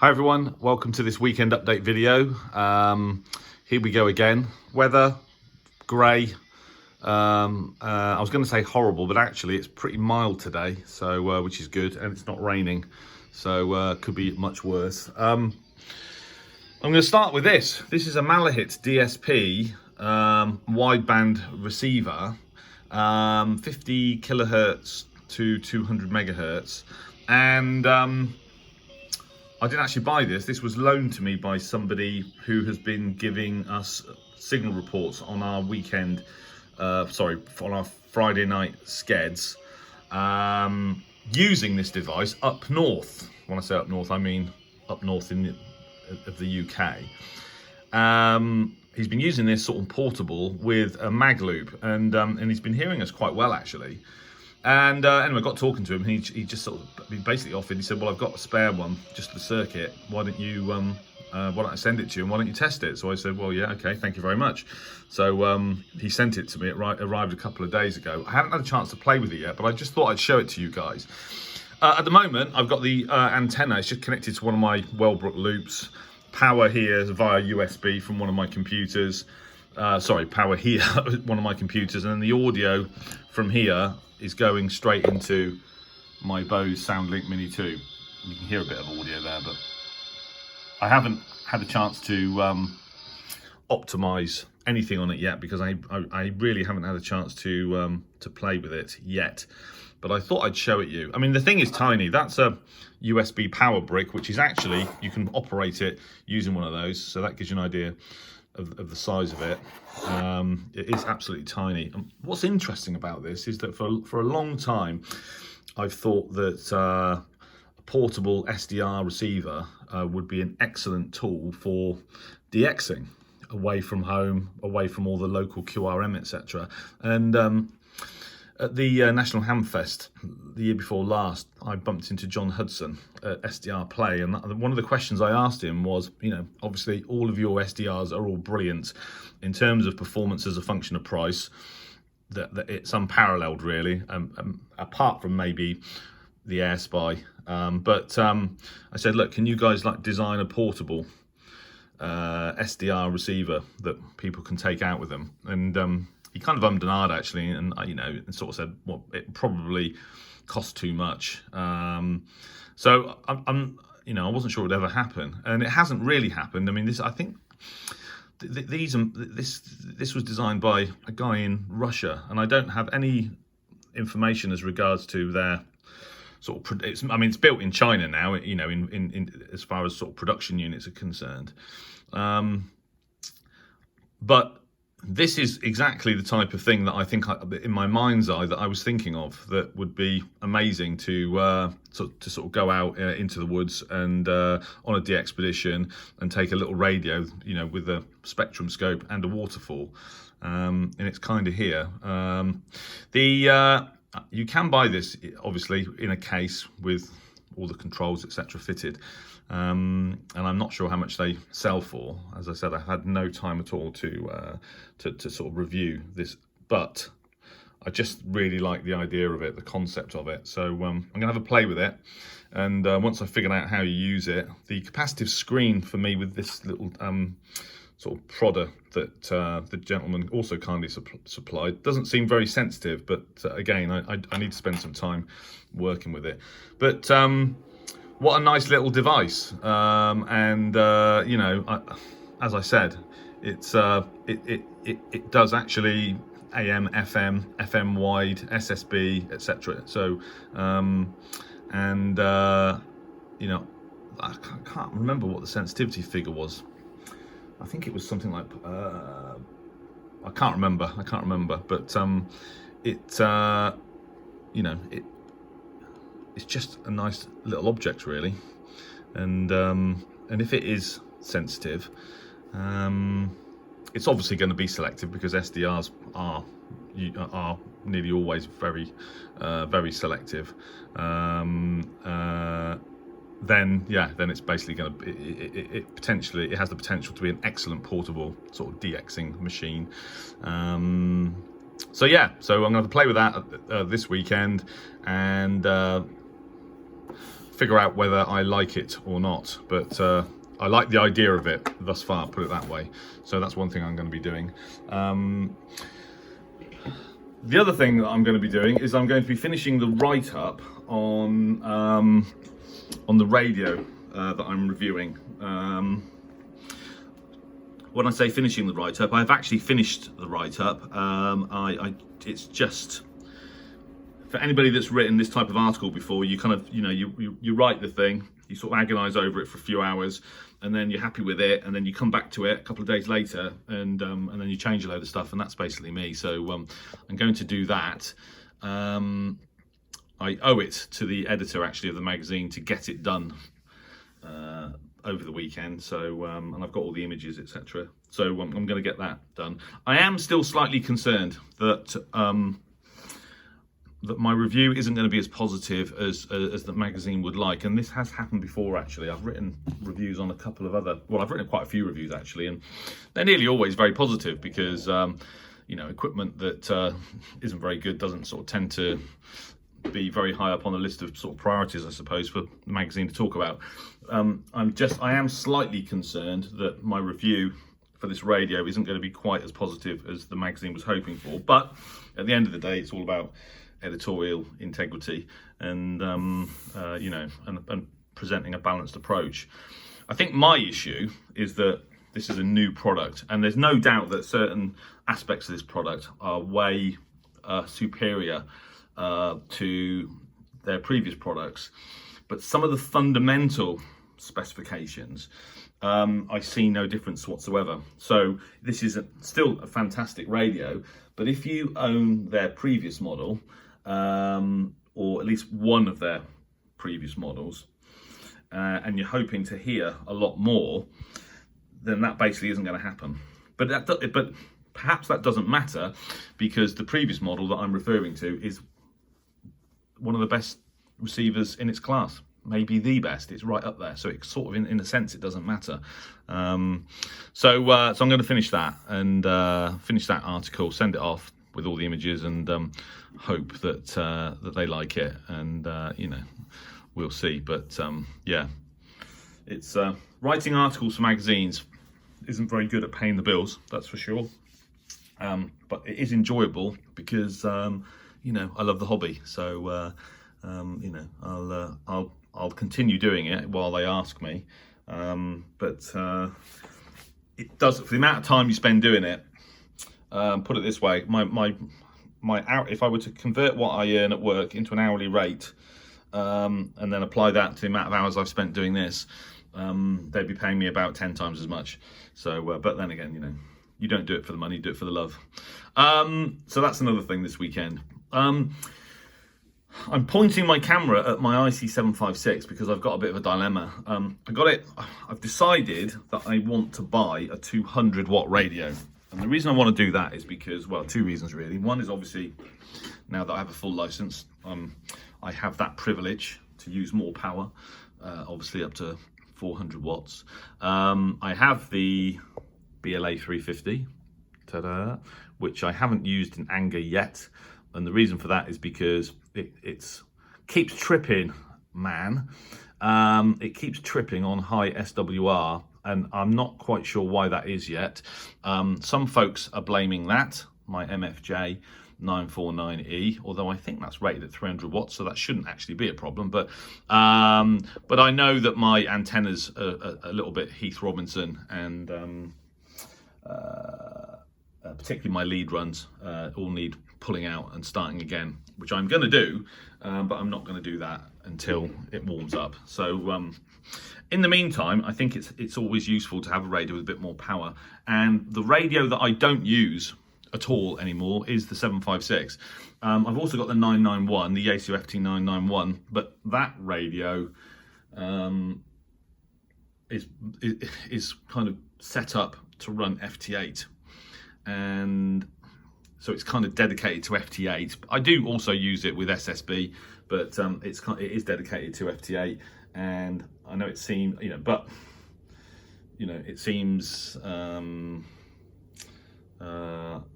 Hi everyone, welcome to this weekend update video. Here we go again. Weather, grey. I was going to say horrible, but actually it's pretty mild today, so which is good, and it's not raining, so could be much worse. I'm going to start with this. This is a Malahit DSP wideband receiver, 50 kilohertz to 200 megahertz, and I didn't actually buy this. This was loaned to me by somebody who has been giving us signal reports on our weekend, on our Friday night skeds, using this device up north. When I say up north, I mean up north of the UK. He's been using this sort of portable with a mag loop, and he's been hearing us quite well actually. And anyway, I got talking to him, and he just sort of basically offered. He said, "Well, I've got a spare one, just the circuit. Why don't I send it to you, and why don't you test it?" So I said, "Well, yeah, okay, thank you very much." So he sent it to me. It arrived a couple of days ago. I haven't had a chance to play with it yet, but I just thought I'd show it to you guys. At the moment, I've got the antenna. It's just connected to one of my Wellbrook loops. Power here via USB from one of my computers. Power here, one of my computers, and then the audio from here is going straight into my Bose SoundLink Mini 2. You can hear a bit of audio there, but I haven't had a chance to optimize anything on it yet, because I really haven't had a chance to play with it yet. But I thought I'd show it you. I mean, the thing is tiny. That's a USB power brick, which is actually, you can operate it using one of those. So that gives you an idea of the size of it. It is absolutely tiny. And what's interesting about this is that for a long time, I've thought that a portable SDR receiver would be an excellent tool for DXing away from home, away from all the local QRM, etc. And at the National Hamfest the year before last, I bumped into John Hudson at SDR Play, and one of the questions I asked him was, you know, obviously all of your SDRs are all brilliant in terms of performance as a function of price, that it's unparalleled really, apart from maybe the AirSpy. But I said, look, can you guys like design a portable SDR receiver that people can take out with them? And he kind of ummed and ahed actually, and and sort of said, well, it probably costs too much. So I wasn't sure it would ever happen, and it hasn't really happened. I mean, this was designed by a guy in Russia, and I don't have any information as regards to their sort of. It's built in China now. In as far as sort of production units are concerned, but this is exactly the type of thing that I think, in my mind's eye, that I was thinking of, that would be amazing to sort of go out into the woods and on a DXpedition and take a little radio, with a spectrum scope and a waterfall, and it's kind of here. You can buy this obviously in a case with all the controls, etc., fitted. And I'm not sure how much they sell for. As I said, I had no time at all to sort of review this, but I just really like the idea of it, the concept of it. So I'm gonna have a play with it, and once I figured out how you use it, the capacitive screen for me with this little sort of prodder that the gentleman also kindly supplied doesn't seem very sensitive, but again, I need to spend some time working with it. But what a nice little device, as I said, it does actually AM, FM wide, SSB, etc. So I can't remember what the sensitivity figure was. I think it was something like I can't remember, but it's just a nice little object really, and if it is sensitive, it's obviously going to be selective, because SDRs are nearly always very selective. Then it's basically going to it has the potential to be an excellent portable sort of DXing machine. So I'm going to play with that this weekend, and figure out whether I like it or not. But I like the idea of it thus far, put it that way. So that's one thing I'm going to be doing. The other thing that I'm going to be doing is I'm going to be finishing the write-up on the radio that I'm reviewing. When I say finishing the write-up, I've actually finished the write-up. It's just, for anybody that's written this type of article before, you kind of, you write the thing, you sort of agonize over it for a few hours, and then you're happy with it, and then you come back to it a couple of days later, and then you change a load of stuff, and that's basically me. So I'm going to do that. I owe it to the editor, actually, of the magazine to get it done over the weekend. So and I've got all the images, etc. So I'm going to get that done. I am still slightly concerned that that my review isn't going to be as positive as the magazine would like, and this has happened before. Actually, I've written reviews on a couple of other, well, I've written quite a few reviews actually, and they're nearly always very positive because equipment that isn't very good doesn't sort of tend to be very high up on the list of sort of priorities, I suppose, for the magazine to talk about. I am slightly concerned that my review for this radio isn't going to be quite as positive as the magazine was hoping for. But at the end of the day, it's all about editorial integrity and and presenting a balanced approach. I think my issue is that this is a new product, and there's no doubt that certain aspects of this product are way superior to their previous products, but some of the fundamental specifications I see no difference whatsoever. So this is still a fantastic radio, but if you own their previous model, or at least one of their previous models, and you're hoping to hear a lot more, then that basically isn't going to happen. But perhaps that doesn't matter, because the previous model that I'm referring to is one of the best receivers in its class, maybe the best. It's right up there, so it sort of, in a sense, it doesn't matter. So I'm going to finish that and finish that article, send it off with all the images, and hope that they like it, and we'll see. But yeah, it's writing articles for magazines isn't very good at paying the bills, that's for sure. But it is enjoyable because I love the hobby. So I'll continue doing it while they ask me. But it does, for the amount of time you spend doing it. Put it this way, my hour, if I were to convert what I earn at work into an hourly rate, and then apply that to the amount of hours I've spent doing this, they'd be paying me about 10 times as much. So, but then again, you don't do it for the money, you do it for the love. So that's another thing this weekend. I'm pointing my camera at my IC756 because I've got a bit of a dilemma. I've decided that I want to buy a 200 watt radio. And the reason I want to do that is because, well, two reasons really. One is obviously, now that I have a full license, I have that privilege to use more power, obviously up to 400 watts. I have the BLA 350, ta-da, which I haven't used in anger yet. And the reason for that is because it keeps tripping, man. It keeps tripping on high SWR, and I'm not quite sure why that is yet. Some folks are blaming that, my MFJ 949E, although I think that's rated at 300 watts, so that shouldn't actually be a problem. But I know that my antennas are a little bit Heath Robinson, and particularly my lead runs all need pulling out and starting again, which I'm going to do, but I'm not going to do that until it warms up. So in the meantime, I think it's always useful to have a radio with a bit more power. And the radio that I don't use at all anymore is the 756. I've also got the 991, the Yaesu FT 991, but that radio is kind of set up to run FT8, and so it's kind of dedicated to FT8. I do also use it with SSB, but it is dedicated to FT8. And I know it seems, it seems, I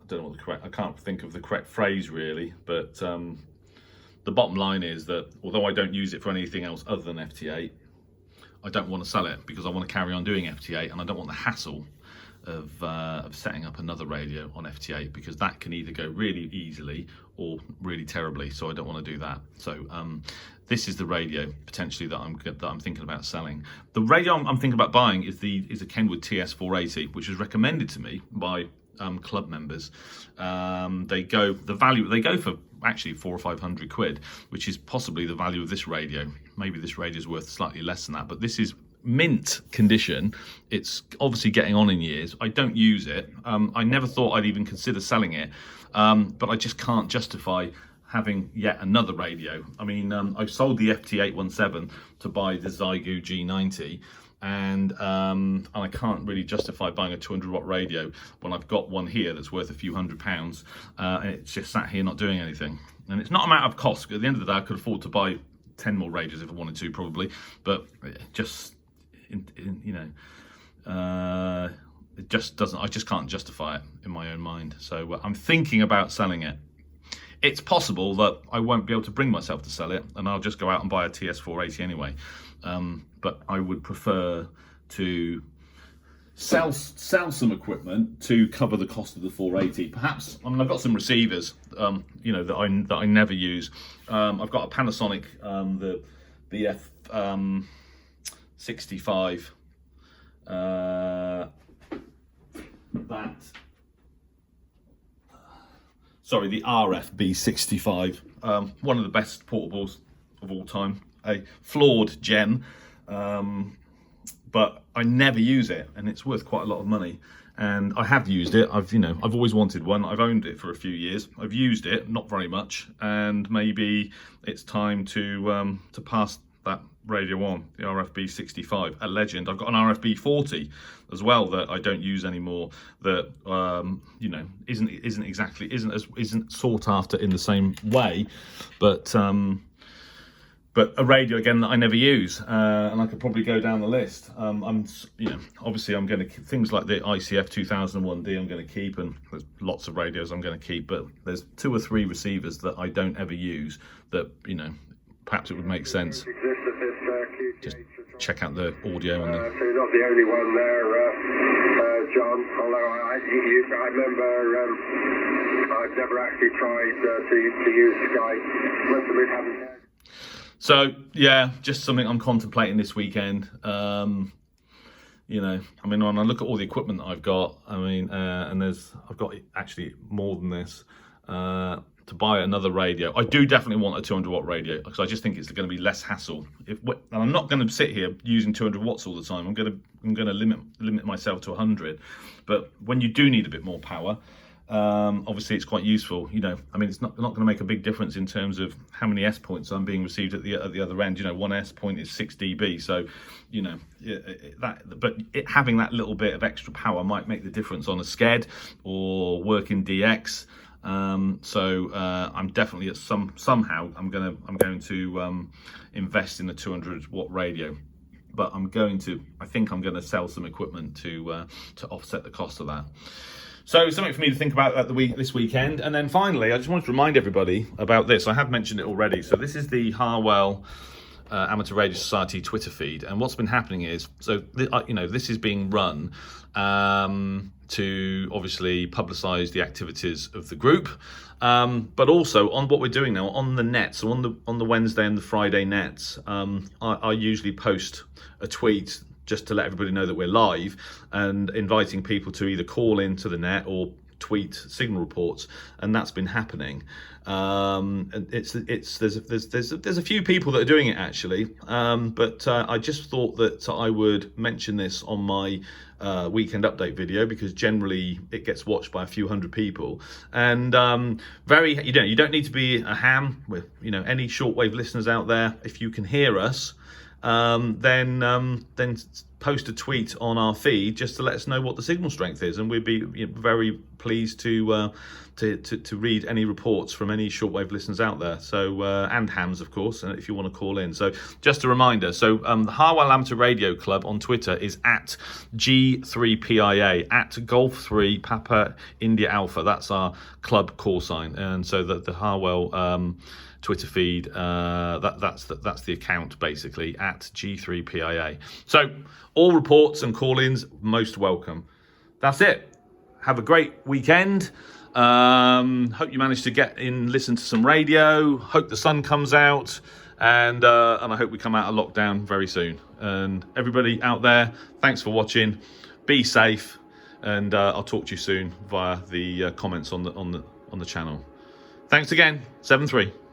don't know what I can't think of the correct phrase really, but the bottom line is that although I don't use it for anything else other than FT8, I don't want to sell it because I want to carry on doing FT8, and I don't want the hassle of setting up another radio on FT8, because that can either go really easily or really terribly. So I don't want to do that. So this is the radio potentially that I'm thinking about selling. The radio I'm thinking about buying is a Kenwood TS480, which was recommended to me by club members. They go for actually 400 or 500 quid, which is possibly the value of this radio. Maybe this radio is worth slightly less than that, but this is mint condition. It's obviously getting on in years. I don't use it. I never thought I'd even consider selling it, but I just can't justify having yet another radio. I mean, I've sold the FT817 to buy the Zygu G90, and I can't really justify buying a 200 watt radio when I've got one here that's worth a few £100s, and it's just sat here not doing anything. And it's not a matter of cost. At the end of the day, I could afford to buy 10 more radios if I wanted to, probably, but just it just doesn't. I just can't justify it in my own mind. So I'm thinking about selling it. It's possible that I won't be able to bring myself to sell it, and I'll just go out and buy a TS480 anyway. But I would prefer to sell some equipment to cover the cost of the 480. Perhaps, I mean, I've got some receivers, that I never use. I've got a Panasonic, the BF 65. The RFB65, one of the best portables of all time, a flawed gem, but I never use it, and it's worth quite a lot of money. And I have used it. I've always wanted one. I've owned it for a few years. I've used it, not very much, and maybe it's time to pass that radio on, the RFB65, a legend. I've got an RFB40 as well that I don't use anymore, that isn't sought after in the same way, but a radio again that I never use, and I could probably go down the list. Obviously I'm going to things like the ICF 2001D I'm going to keep, and there's lots of radios I'm going to keep, but there's 2 or 3 receivers that I don't ever use that perhaps it would make sense. Just check out the audio on the. So you're not the only one there, John. Although I remember I've never actually tried to use Skype. Must admit, haven't. So yeah, just something I'm contemplating this weekend. I mean, when I look at all the equipment that I've got, and I've got actually more than this. To buy another radio. I do definitely want a 200 watt radio, because I just think it's going to be less hassle. And I'm not going to sit here using 200 watts all the time. I'm going to limit myself to 100. But when you do need a bit more power, obviously it's quite useful. It's not going to make a big difference in terms of how many S points I'm being received at the other end. One S point is 6 dB, so having that little bit of extra power might make the difference on a SCED or working DX. I'm definitely somehow I'm going to invest in a 200 watt radio, but I think I'm going to sell some equipment to offset the cost of that. So something for me to think about this weekend. And then finally, I just wanted to remind everybody about this. I have mentioned it already. So this is the Harwell Amateur Radio Society Twitter feed, and what's been happening is, this is being run to obviously publicise the activities of the group, but also on what we're doing now on the net. So on the Wednesday and the Friday nets, I usually post a tweet just to let everybody know that we're live, and inviting people to either call into the net or tweet signal reports, and that's been happening. And there's a few people that are doing it actually, but I just thought that I would mention this on my weekend update video, because generally it gets watched by a few hundred people, and you don't need to be a ham with any shortwave listeners out there. If you can hear us, then post a tweet on our feed just to let us know what the signal strength is, and we'd be very pleased to read any reports from any shortwave listeners out there. So and hams, of course, if you want to call in. So just a reminder. So the Harwell Amateur Radio Club on Twitter is at G3PIA, at Golf 3 Papa India Alpha. That's our club call sign, and so that the Harwell Twitter feed. That's the account basically at G3PIA. So all reports and call-ins most welcome. That's it. Have a great weekend. Hope you managed to get in, listen to some radio. Hope the sun comes out, and I hope we come out of lockdown very soon. And everybody out there, thanks for watching. Be safe, and I'll talk to you soon via the comments on the channel. Thanks again. 7-3.